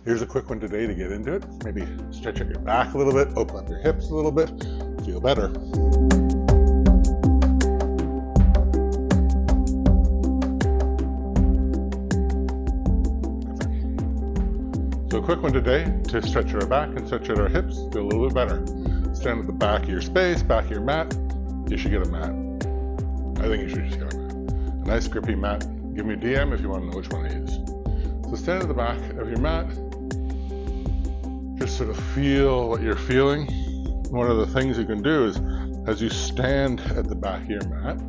Here's a quick one today to get into it. Maybe stretch out your back a little bit, open up your hips a little bit, feel better. So a quick one today to stretch our back and stretch out our hips, feel a little bit better. Stand at the back of your space, back of your mat. You should get a mat. I think you should just get a mat. A nice grippy mat. Give me a DM if you want to know which one to use. So stand at the back of your mat. Just sort of feel what you're feeling. One of the things you can do is, as you stand at the back of your mat,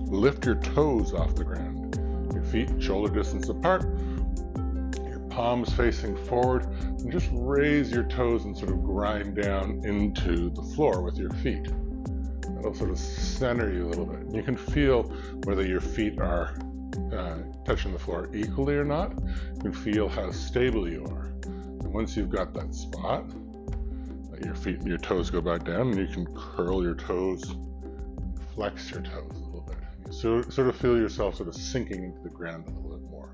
lift your toes off the ground. Your feet shoulder distance apart, your palms facing forward, and just raise your toes and sort of grind down into the floor with your feet. That'll sort of center you a little bit. You can feel whether your feet are touching the floor equally or not. You can feel how stable you are. And once you've got that spot, let your feet and your toes go back down, and you can curl your toes, flex your toes a little bit. So sort of feel yourself sort of sinking into the ground a little bit more.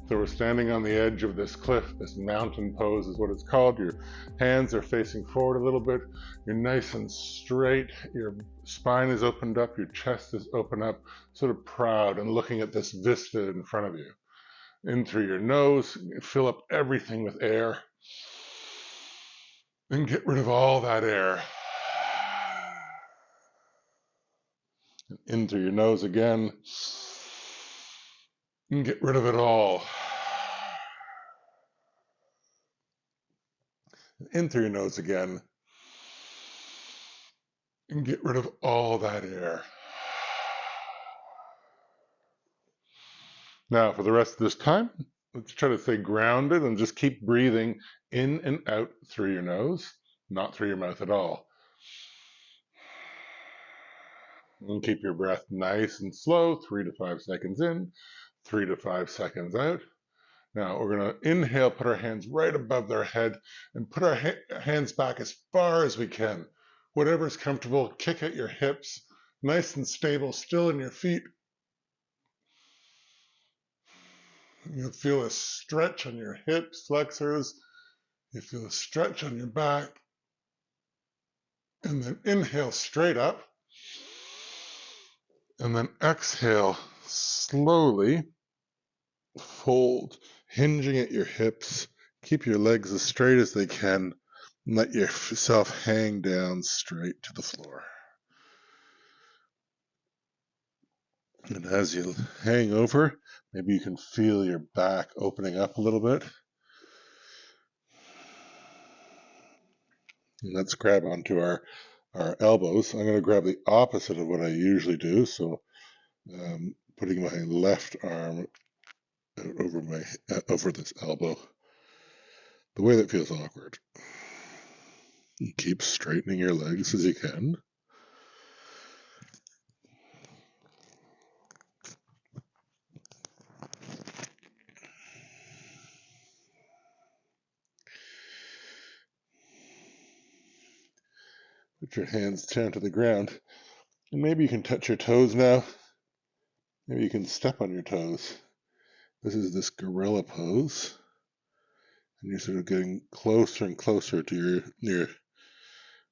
So we're standing on the edge of this cliff. This mountain pose is what it's called. Your hands are facing forward a little bit. You're nice and straight. Your spine is opened up. Your chest is open up, sort of proud and looking at this vista in front of you. In through your nose, fill up everything with air. And get rid of all that air. And in through your nose again. And get rid of it all. In through your nose again, and get rid of all that air. Now, for the rest of this time, let's try to stay grounded and just keep breathing in and out through your nose, not through your mouth at all. And keep your breath nice and slow, 3 to 5 seconds in, 3 to 5 seconds out. Now we're going to inhale, put our hands right above their head, and put our hands back as far as we can. Whatever's comfortable, kick at your hips, nice and stable, still in your feet. You'll feel a stretch on your hips, flexors. You feel a stretch on your back. And then inhale straight up. And then exhale slowly, fold, hinging at your hips. Keep your legs as straight as they can. And let yourself hang down straight to the floor. And as you hang over, maybe you can feel your back opening up a little bit. And let's grab onto our elbows. I'm going to grab the opposite of what I usually do. So putting my left arm over this elbow. The way that feels awkward. You keep straightening your legs as you can. Put your hands down to the ground. And maybe you can touch your toes now. Maybe you can step on your toes. This is this gorilla pose. And you're sort of getting closer and closer to your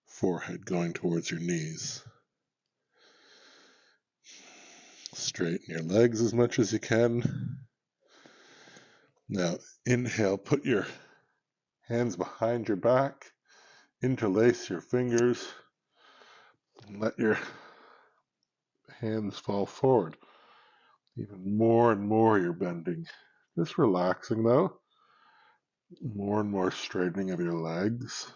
forehead, going towards your knees. Straighten your legs as much as you can. Now inhale, put your hands behind your back, interlace your fingers, and let your hands fall forward. Even more and more you're bending. Just relaxing though. More and more straightening of your legs,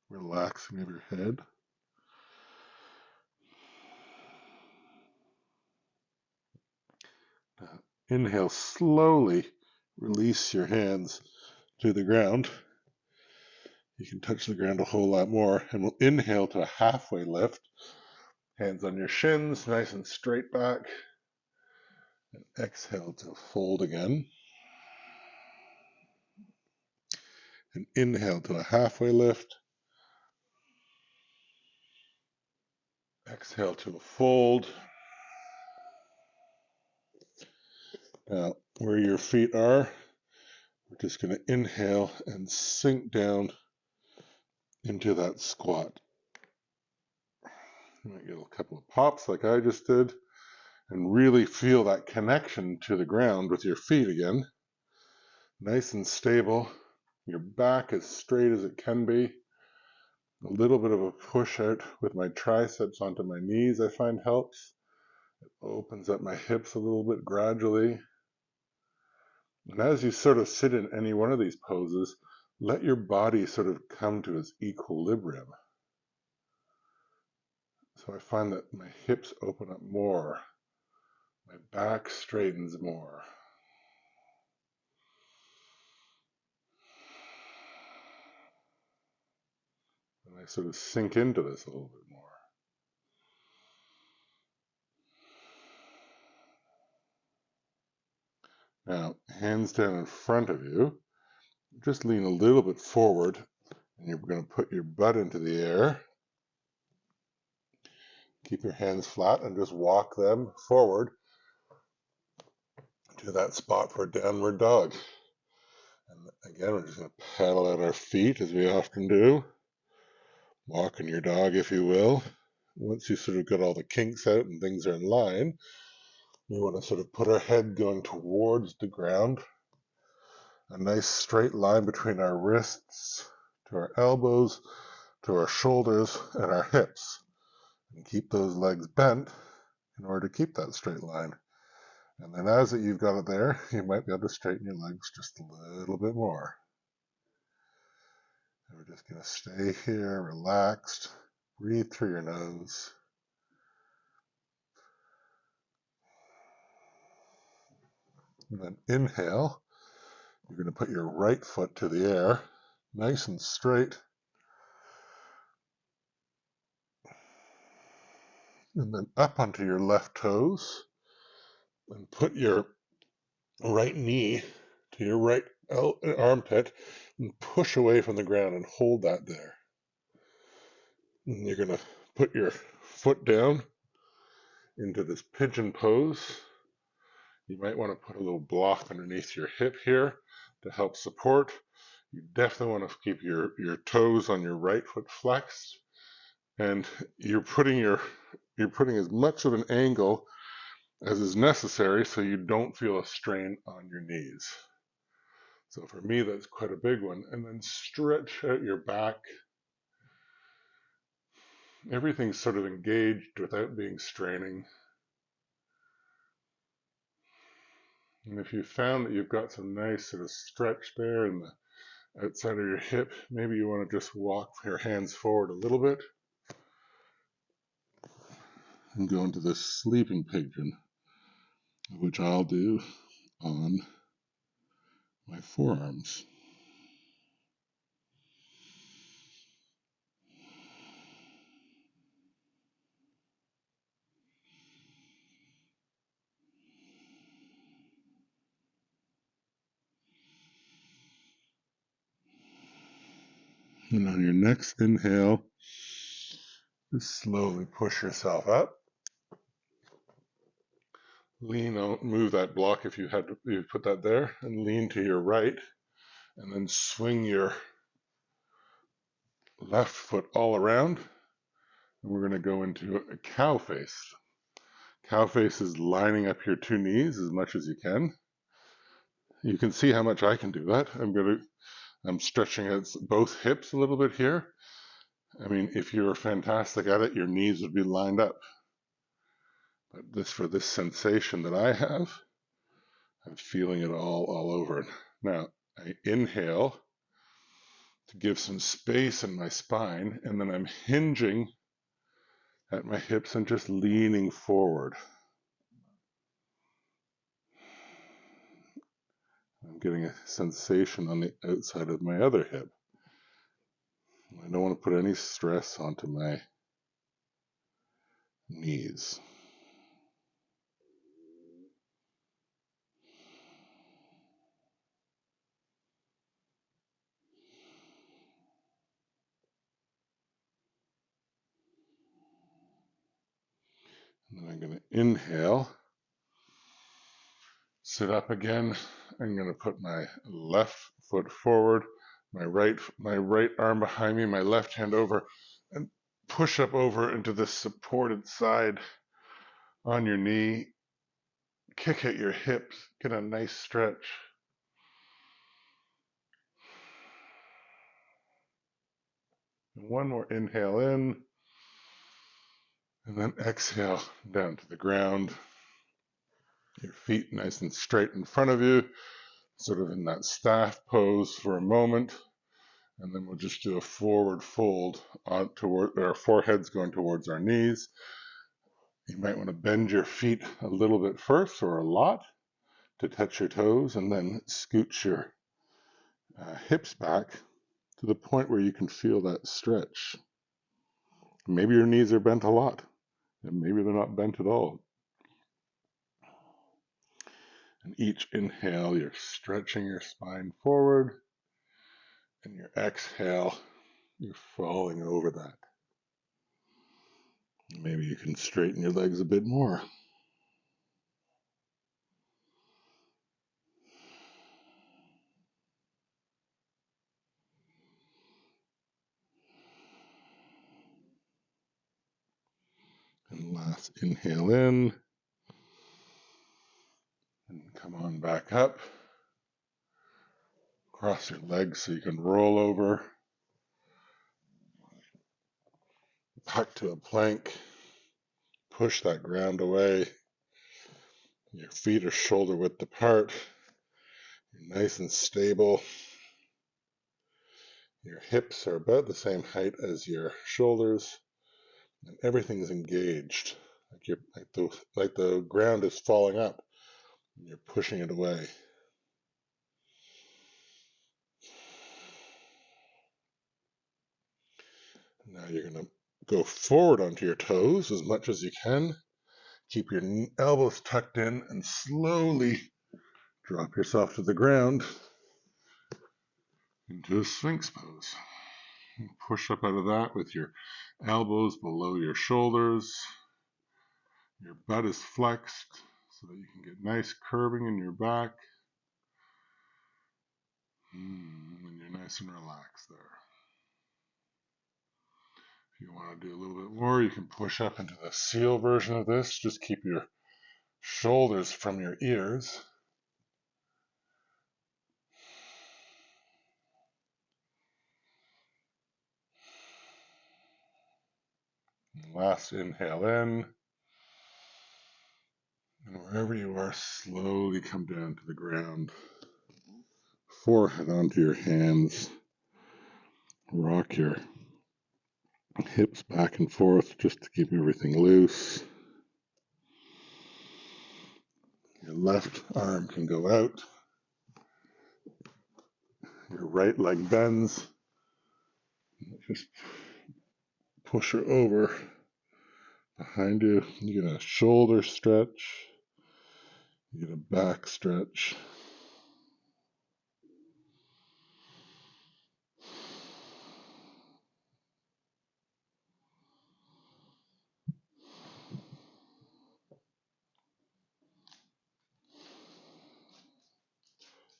relaxing of your head. Now, inhale, slowly release your hands to the ground. You can touch the ground a whole lot more, and we'll inhale to a halfway lift. Hands on your shins, nice and straight back. And exhale to fold again. And inhale to a halfway lift. Exhale to a fold. Now, where your feet are, We're just going to inhale and sink down into that squat. You might get a couple of pops like I just did, and really feel that connection to the ground with your feet again. Nice and stable. Your back as straight as it can be. A little bit of a push out with my triceps onto my knees I find helps. It opens up my hips a little bit gradually. And as you sort of sit in any one of these poses, let your body sort of come to its equilibrium. So I find that my hips open up more. My back straightens more. And I sort of sink into this a little bit more. Now, hands down in front of you, just lean a little bit forward, and you're going to put your butt into the air. Keep your hands flat and just walk them forward to that spot for downward dog. And again, we're just going to paddle out our feet as we often do. Walking your dog, if you will. Once you sort of got all the kinks out and things are in line, we want to sort of put our head going towards the ground. A nice straight line between our wrists to our elbows, to our shoulders and our hips. And keep those legs bent in order to keep that straight line. And then as you've got it there, you might be able to straighten your legs just a little bit more. And we're just going to stay here, relaxed, breathe through your nose. And then inhale, you're going to put your right foot to the air, nice and straight. And then up onto your left toes, and put your right knee to your right armpit and push away from the ground and hold that there. And you're going to put your foot down into this pigeon pose. You might want to put a little block underneath your hip here to help support. You definitely want to keep your toes on your right foot flexed, and you're putting as much of an angle as is necessary so you don't feel a strain on your knees. So for me, that's quite a big one. And then stretch out your back. Everything's sort of engaged without being straining. And if you found that you've got some nice sort of stretch there in the outside of your hip, maybe you want to just walk your hands forward a little bit and go into this sleeping pigeon, which I'll do on my forearms. And on your next inhale, just slowly push yourself up. Lean out, move that block if you put that there, and lean to your right, and then swing your left foot all around. And we're going to go into a cow face. Cow face is lining up your two knees as much as you can. You can see how much I can do that. I'm stretching out both hips a little bit here. I mean, if you were fantastic at it, your knees would be lined up. But for this sensation that I have, I'm feeling it all over. Now, I inhale to give some space in my spine, and then I'm hinging at my hips and just leaning forward. I'm getting a sensation on the outside of my other hip. I don't want to put any stress onto my knees. And then I'm going to inhale, Sit up again. I'm going to put my left foot forward, my right arm behind me, my left hand over, and push up over into the supported side on your knee. Kick at your hips, get a nice stretch. And one more inhale in, and then exhale down to the ground. Your feet nice and straight in front of you, sort of in that staff pose for a moment. And then we'll just do a forward fold toward our foreheads going towards our knees. You might want to bend your feet a little bit first, or a lot, to touch your toes, and then scooch your hips back to the point where you can feel that stretch. Maybe your knees are bent a lot, and maybe they're not bent at all. And each inhale, you're stretching your spine forward, and your exhale, you're falling over that. Maybe you can straighten your legs a bit more. And last inhale in, and come on back up. Cross your legs so you can roll over. Back to a plank. Push that ground away. Your feet are shoulder width apart. You're nice and stable. Your hips are about the same height as your shoulders, and everything is engaged. Like the ground is falling up, and you're pushing it away. Now you're going to go forward onto your toes as much as you can. Keep your elbows tucked in and slowly drop yourself to the ground into a Sphinx pose. And push up out of that with your elbows below your shoulders. Your butt is flexed so that you can get nice curving in your back. And you're nice and relaxed there. If you want to do a little bit more, you can push up into the seal version of this. Just keep your shoulders from your ears. And last inhale in. And wherever you are, slowly come down to the ground. Forehead onto your hands. Rock your hips back and forth just to keep everything loose. Your left arm can go out. Your right leg bends. Just push her over behind you. You get a shoulder stretch. You get a back stretch.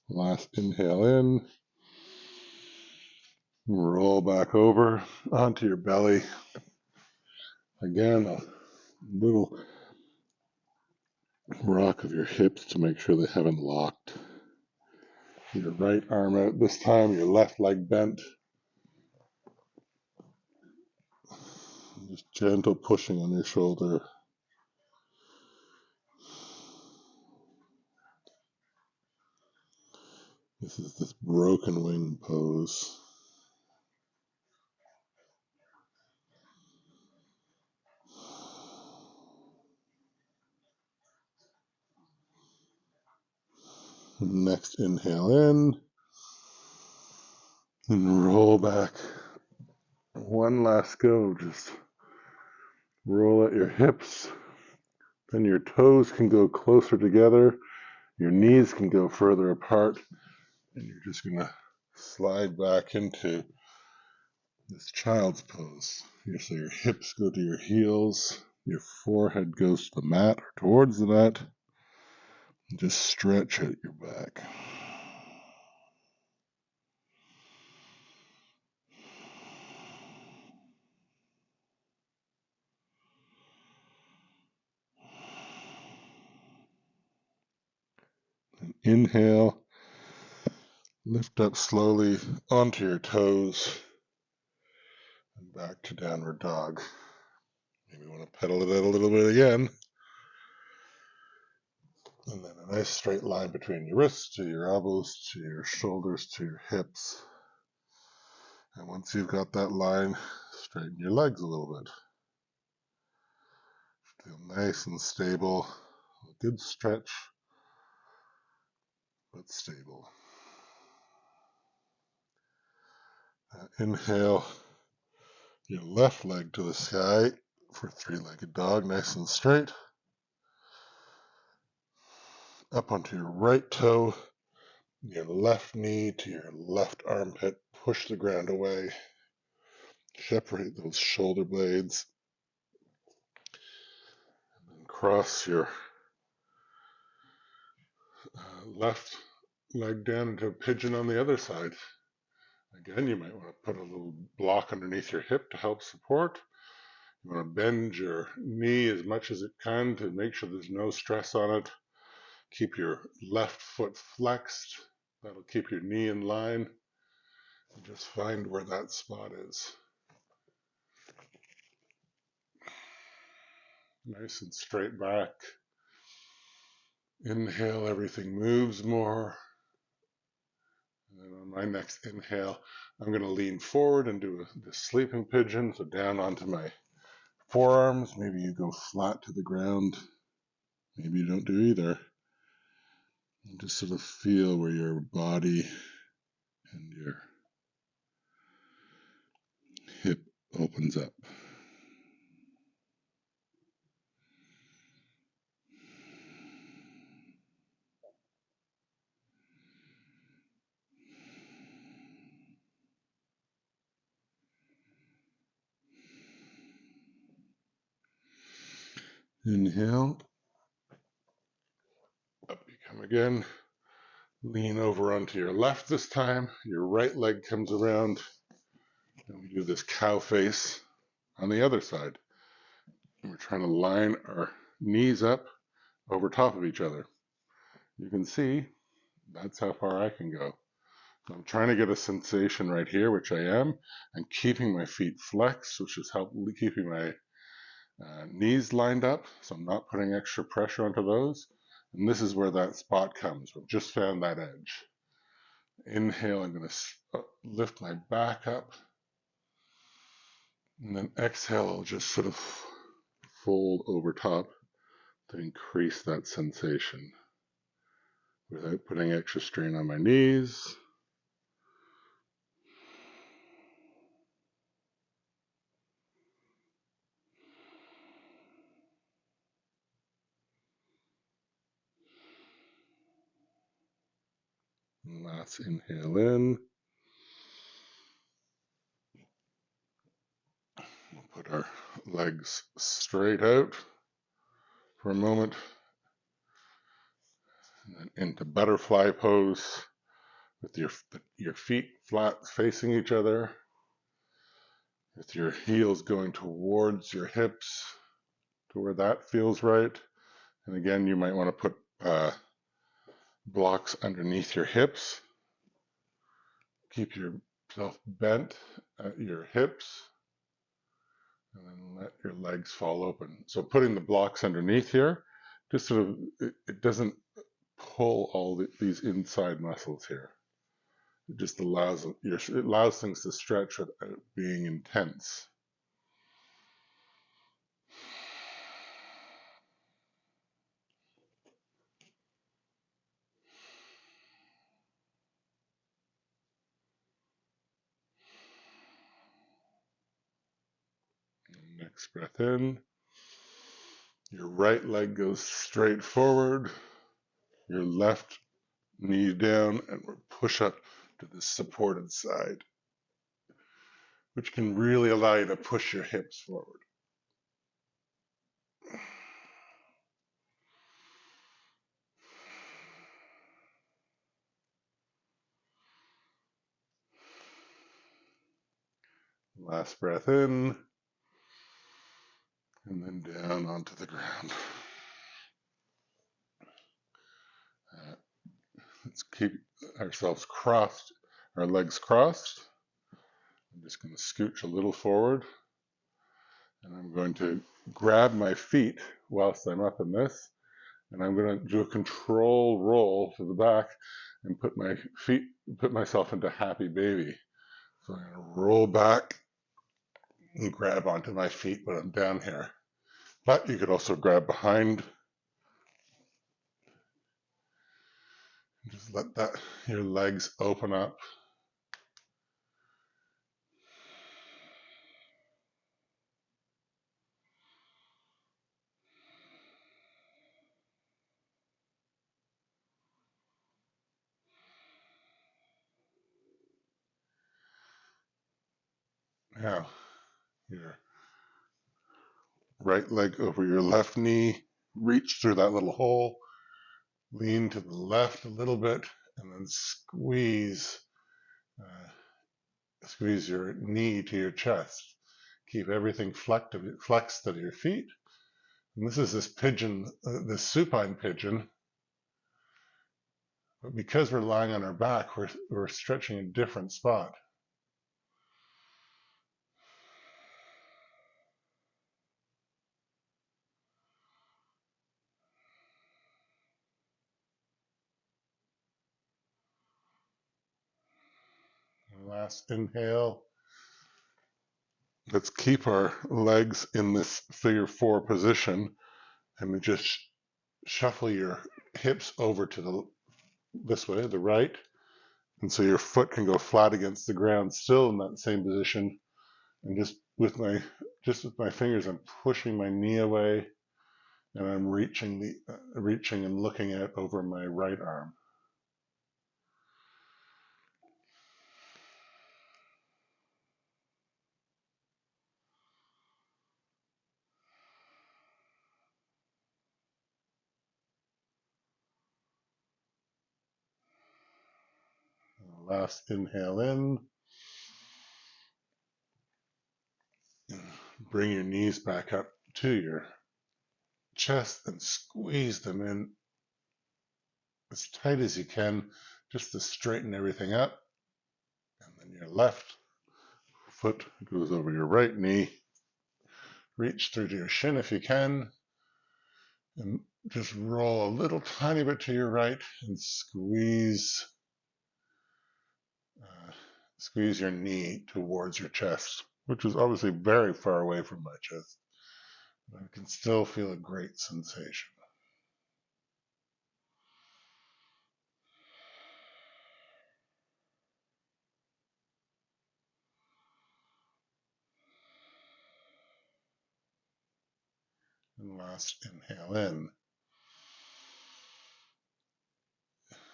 Last inhale in. Roll back over onto your belly. Again, a little rock of your hips to make sure they haven't locked. Your right arm out this time, your left leg bent. Just gentle pushing on your shoulder. This is this broken wing pose. Next inhale in. And roll back. One last go. Just roll at your hips. Then your toes can go closer together. Your knees can go further apart. And you're just going to slide back into this child's pose. So your hips go to your heels. Your forehead goes to the mat or towards the mat. Just stretch out your back. And inhale, lift up slowly onto your toes and back to downward dog. Maybe you want to pedal it out a little bit again. And then a nice straight line between your wrists to your elbows to your shoulders to your hips. And once you've got that line, straighten your legs a little bit. Feel nice and stable. A good stretch, but stable. Inhale your left leg to the sky for three-legged dog, nice and straight. Up onto your right toe, your left knee to your left armpit. Push the ground away. Separate those shoulder blades. And then cross your left leg down into a pigeon on the other side. Again, you might want to put a little block underneath your hip to help support. You want to bend your knee as much as it can to make sure there's no stress on it. Keep your left foot flexed. That'll keep your knee in line. And just find where that spot is. Nice and straight back. Inhale, everything moves more. And then on my next inhale, I'm going to lean forward and do the sleeping pigeon. So down onto my forearms. Maybe you go flat to the ground. Maybe you don't do either. And just sort of feel where your body and your hip opens up. Inhale. Up you come again. Lean over onto your left this time. Your right leg comes around. And we do this cow face on the other side. And we're trying to line our knees up over top of each other. You can see that's how far I can go. So I'm trying to get a sensation right here, which I am, and keeping my feet flexed, which is keeping my knees lined up, so I'm not putting extra pressure onto those. And this is where that spot comes. We've just found that edge. Inhale, I'm going to lift my back up. And then exhale, I'll just sort of fold over top to increase that sensation without putting extra strain on my knees. And last inhale in. We'll put our legs straight out for a moment. And then into butterfly pose with your feet flat facing each other, with your heels going towards your hips to where that feels right. And again, you might want to put blocks underneath your hips. Keep yourself bent at your hips, and then let your legs fall open. So putting the blocks underneath here, just sort of, it doesn't pull all these inside muscles here. It just allows things to stretch without being intense. Next breath in. Your right leg goes straight forward. Your left knee down, and we'll push up to the supported side, which can really allow you to push your hips forward. Last breath in, and then down onto the ground. Let's keep ourselves crossed, our legs crossed. I'm just going to scooch a little forward, and I'm going to grab my feet whilst I'm up in this, and I'm going to do a control roll to the back and put myself into happy baby. So I'm going to roll back and grab onto my feet when I'm down here. But you could also grab behind. Just let your legs open up. Now, your right leg over your left knee. Reach through that little hole. Lean to the left a little bit, and then squeeze your knee to your chest. Keep everything flexed to your feet. And this is this pigeon, this supine pigeon. But because we're lying on our back, we're stretching a different spot. Last inhale. Let's keep our legs in this figure four position, and we just shuffle your hips over to this way, the right, and so your foot can go flat against the ground, still in that same position. And just with my fingers, I'm pushing my knee away, and I'm reaching and looking out over my right arm. Last inhale in. Bring your knees back up to your chest and squeeze them in as tight as you can, just to straighten everything up. And then your left foot goes over your right knee. Reach through to your shin if you can, and just roll a little tiny bit to your right and squeeze your knee towards your chest, which is obviously very far away from my chest, but I can still feel a great sensation. And last inhale in.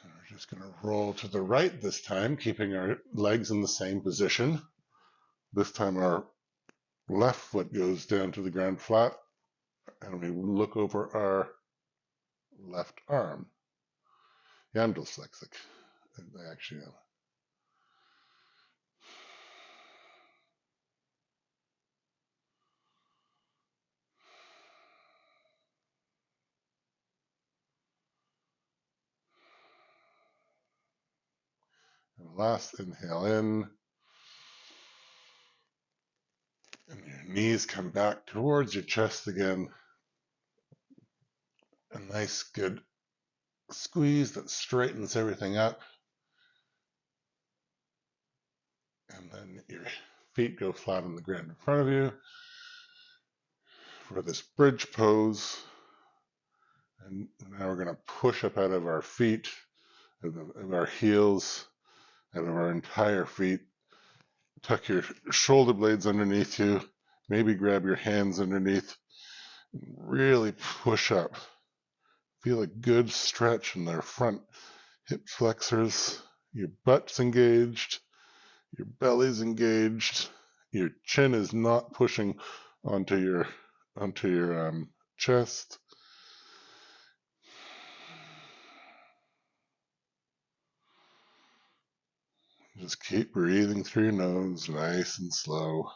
And we're just going to roll to the right this time, keeping our legs in the same position. This time our left foot goes down to the ground flat, and we look over our left arm. Yeah, I'm dyslexic. I actually am. And last inhale in. And your knees come back towards your chest again. A nice, good squeeze that straightens everything up. And then your feet go flat on the ground in front of you for this bridge pose. And now we're going to push up out of our feet, of our heels, out of our entire feet. Tuck your shoulder blades underneath you. Maybe grab your hands underneath. Really push up. Feel a good stretch in their front hip flexors. Your butt's engaged. Your belly's engaged. Your chin is not pushing onto your chest. Just keep breathing through your nose, nice and slow.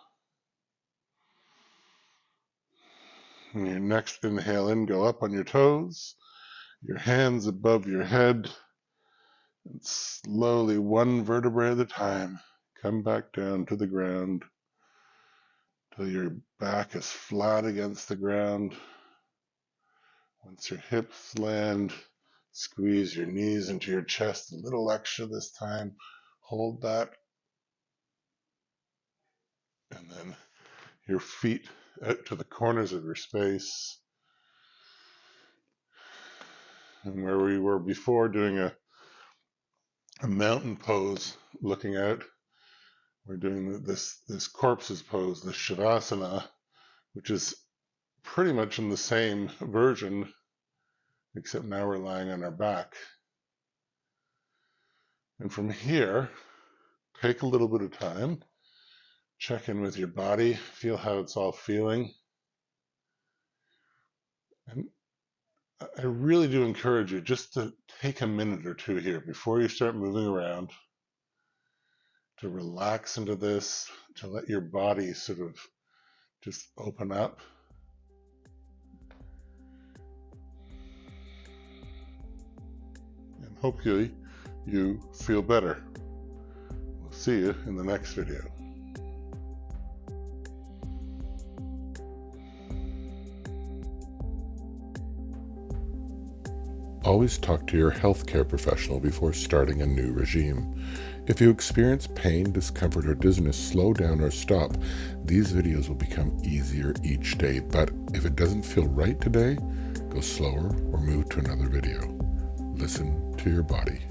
And your next inhale in, go up on your toes, your hands above your head, and slowly, one vertebrae at a time, come back down to the ground till your back is flat against the ground. Once your hips land, squeeze your knees into your chest a little extra this time. Hold that. And then your feet out to the corners of your space. And where we were before doing a mountain pose, looking out, we're doing this corpse's pose, the Shavasana, which is pretty much in the same version, except now we're lying on our back. And from here, take a little bit of time, check in with your body, feel how it's all feeling. And I really do encourage you just to take a minute or two here before you start moving around, to relax into this, to let your body sort of just open up. And hopefully you feel better. We'll see you in the next video. Always talk to your healthcare professional before starting a new regime. If you experience pain, discomfort, or dizziness, slow down or stop. These videos will become easier each day, but if it doesn't feel right today, go slower or move to another video. Listen to your body.